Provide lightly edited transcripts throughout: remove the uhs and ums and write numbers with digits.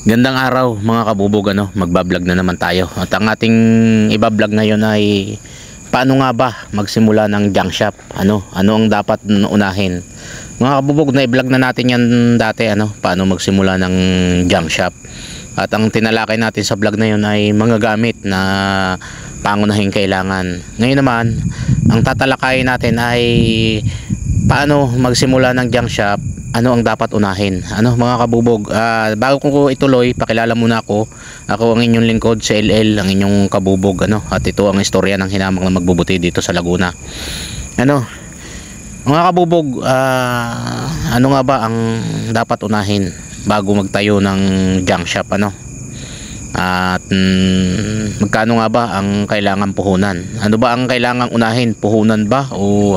Gandang araw mga kabubog, magbablog na naman tayo. At ang ating ibablog ngayon ay paano nga ba magsimula ng junk shop? Ano ang dapat unahin? Mga kabubog, na i-vlog na natin yan dati, paano magsimula ng junk shop. At ang tinalakay natin sa vlog na yun ay mga gamit na pangunahing kailangan. Ngayon naman, ang tatalakayin natin ay paano magsimula ng junk shop. Ano ang dapat unahin? Mga kabubog, bago ko ituloy, pakilala muna ako. Ako ang inyong lingkod si LL, ang inyong kabubog, at ito ang istorya ng hinamang na magbubuti dito sa Laguna. Mga kabubog, ano nga ba ang dapat unahin bago magtayo ng junk shop? At magkano nga ba ang kailangan puhunan? Ano ba ang kailangan unahin? Puhunan ba o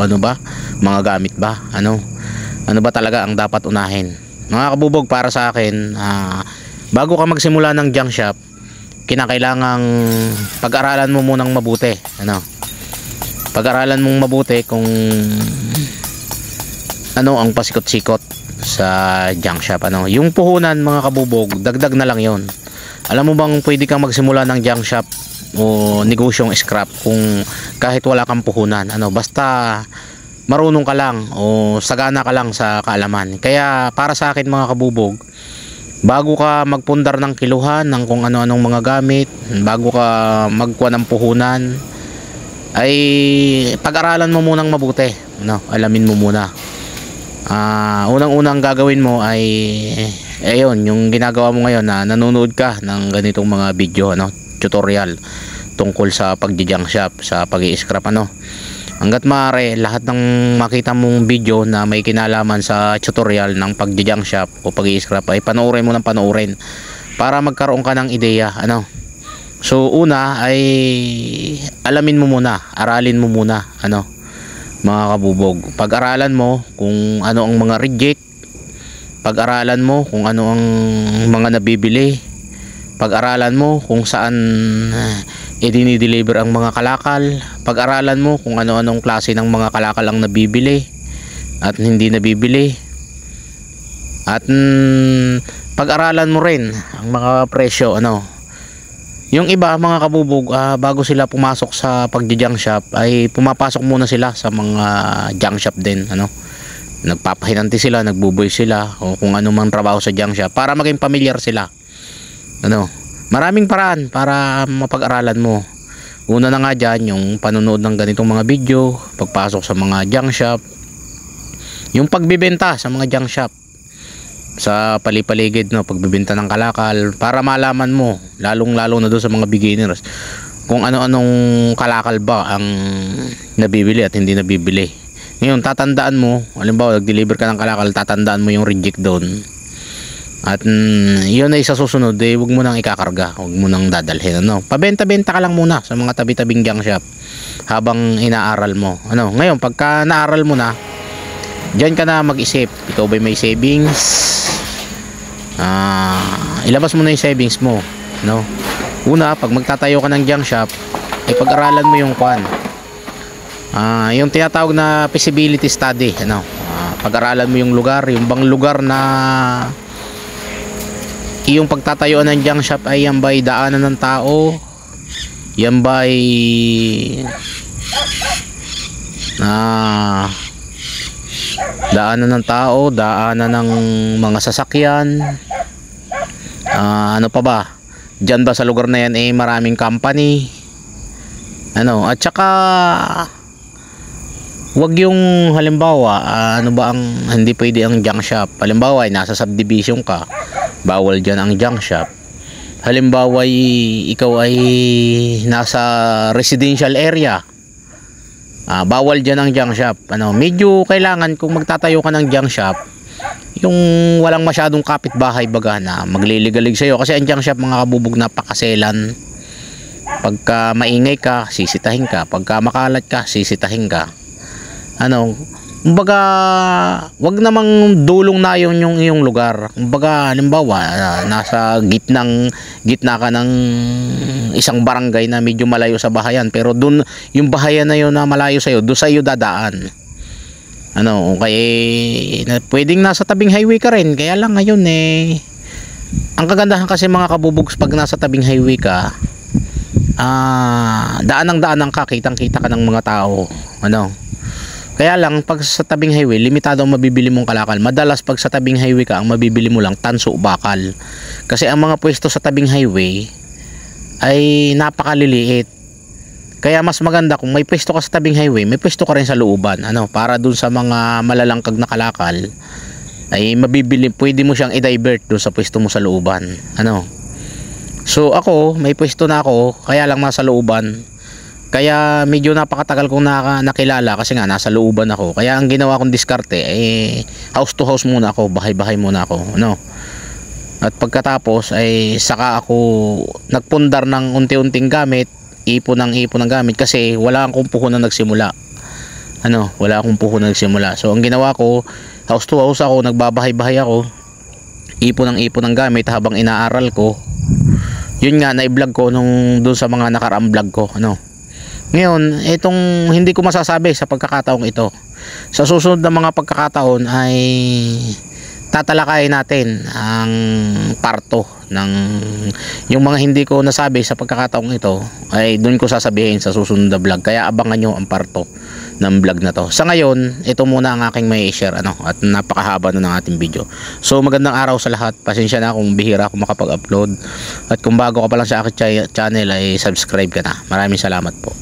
mga gamit ba? Ano ba talaga ang dapat unahin? Mga kabubog, para sa akin, bago ka magsimula ng junk shop, kinakailangang pag-aralan mo munang mabuti. Pag-aralan mong mabuti kung ano ang pasikot-sikot sa junk shop. Yung puhunan, mga kabubog, dagdag na lang yon. Alam mo bang pwede kang magsimula ng junk shop o negosyong scrap kung kahit wala kang puhunan? Basta marunong ka lang o sagana ka lang sa kaalaman. Kaya para sa akin, mga kabubog, bago ka magpundar ng kiluhan ng kung ano-anong mga gamit, bago ka magkuha ng puhunan, ay pag-aralan mo munang mabuti. Alamin mo muna. Unang-unang gagawin mo ay ayun, yung ginagawa mo ngayon na nanonood ka ng ganitong mga video, tutorial tungkol sa pag-junk shop, sa pag-i-scrap. Hanggat maaari, lahat ng makita mong video na may kinalaman sa tutorial ng pag-junk shop o pag-i-scrap ay panoorin mo ng panoorin para magkaroon ka ng ideya. So una ay alamin mo muna, aralin mo muna, mga kabubog. Pag-aralan mo kung ano ang mga reject, pag-aralan mo kung ano ang mga nabibili, pag-aralan mo kung saan i-deliver ang mga kalakal, pag-aralan mo kung ano-anong klase ng mga kalakal ang nabibili at hindi nabibili, at pag-aralan mo rin ang mga presyo. Yung iba, mga kabubog, bago sila pumasok sa pag-junk shop ay pumapasok muna sila sa mga junk shop din. Nagpapahinanti sila, nagbuboy sila o kung ano mang trabaho sa junk shop para maging pamilyar sila. Maraming paraan para mapag-aralan mo. Una na nga dyan, yung panonood ng ganitong mga video, pagpasok sa mga junk shop, yung pagbibenta sa mga junk shop, sa palipaligid, pagbibenta ng kalakal, para malaman mo, lalong-lalo na doon sa mga beginners, kung ano-anong kalakal ba ang nabibili at hindi nabibili. Ngayon, tatandaan mo, halimbawa, nag-deliver ka ng kalakal, tatandaan mo yung reject doon. At yun ay sa susunod, huwag mo nang ikakarga, huwag mo nang dadalhin. Pabenta-benta ka lang muna sa mga tabi-tabing junk shop habang inaaral mo. Ngayon, pagka naaral mo na, diyan ka na mag-isip. Ikaw ba may savings? Ilabas mo na yung savings mo. Una, pag magtatayo ka ng junk shop, ay pag-aralan mo yung kwan. Yung tinatawag na feasibility study. Pag-aralan mo yung lugar, yung bang lugar na yung pagtatayuan ng junk shop ay yan ba'y daanan ng tao, yan ba'y daanan ng tao, daanan ng mga sasakyan, ano pa ba, dyan ba sa lugar na yan maraming company, at saka wag yung halimbawa, ano ba ang hindi pwede ang junk shop. Halimbawa ay nasa subdivision ka, bawal dyan ang junk shop. Halimbawa ay ikaw ay nasa residential area, bawal dyan ang junk shop. Medyo kailangan kung magtatayo ka ng junk shop, yung walang masyadong kapitbahay baga na magliligalig sa'yo, kasi ang junk shop, mga kabubog, napakaselan. Pagka maingay ka, sisitahin ka. Pagka makalat ka, sisitahin ka. Kumbaga, wag namang dulong na yung iyong lugar. Kumbaga, halimbawa, nasa gitna ka ng isang barangay na medyo malayo sa bahayan, pero dun yung bahayan na yun na malayo sa iyo, doon sa iyo dadaan. Pwedeng nasa tabing highway ka rin, kaya lang ngayon Ang kagandahan kasi mga kabubugs, pag nasa tabing highway ka, daan ka, kitang-kita ka ng mga tao. Ano? Kaya lang pag sa tabing highway, limitado ang mabibili mong kalakal. Madalas pag sa tabing highway ka, ang mabibili mo lang tanso, bakal. Kasi ang mga pwesto sa tabing highway ay napakaliliit. Kaya mas maganda kung may pwesto ka sa tabing highway, may pwesto ka rin sa looban. Ano, para dun sa mga malalangkag na kalakal ay mabibili, pwede mo siyang i-divert dun sa pwesto mo sa looban. Ano? So ako, may pwesto na ako, kaya lang nasa looban. Kaya medyo napakatagal kong nakilala kasi nga nasa looban ako. Kaya ang ginawa kong diskarte house to house muna ako, bahay-bahay muna ako, ano. At pagkatapos ay saka ako nagpundar ng unti-unting gamit, ipon ng gamit kasi wala akong puhunan nagsimula. Ano, wala akong puhunan nagsimula. So ang ginawa ko, house to house ako, nagbabahay-bahay ako, ipon ng gamit habang inaaral ko. Yun nga, na-vlog ko nung doon sa mga nakaraang vlog ko, ano. Ngayon, itong hindi ko masasabi sa pagkakataong ito. Sa susunod na mga pagkakataon ay tatalakayin natin ang parto ng yung mga hindi ko nasabi sa pagkakataong ito, ay doon ko sasabihin sa susunod na vlog. Kaya abangan nyo ang parto ng vlog na to. Sa ngayon, ito muna ang aking may share, ano, at napakahaba na ng ating video. So magandang araw sa lahat. Pasensya na kung bihira ako makapag-upload, at kung bago ka pa lang sa aking channel ay subscribe ka na. Maraming salamat po.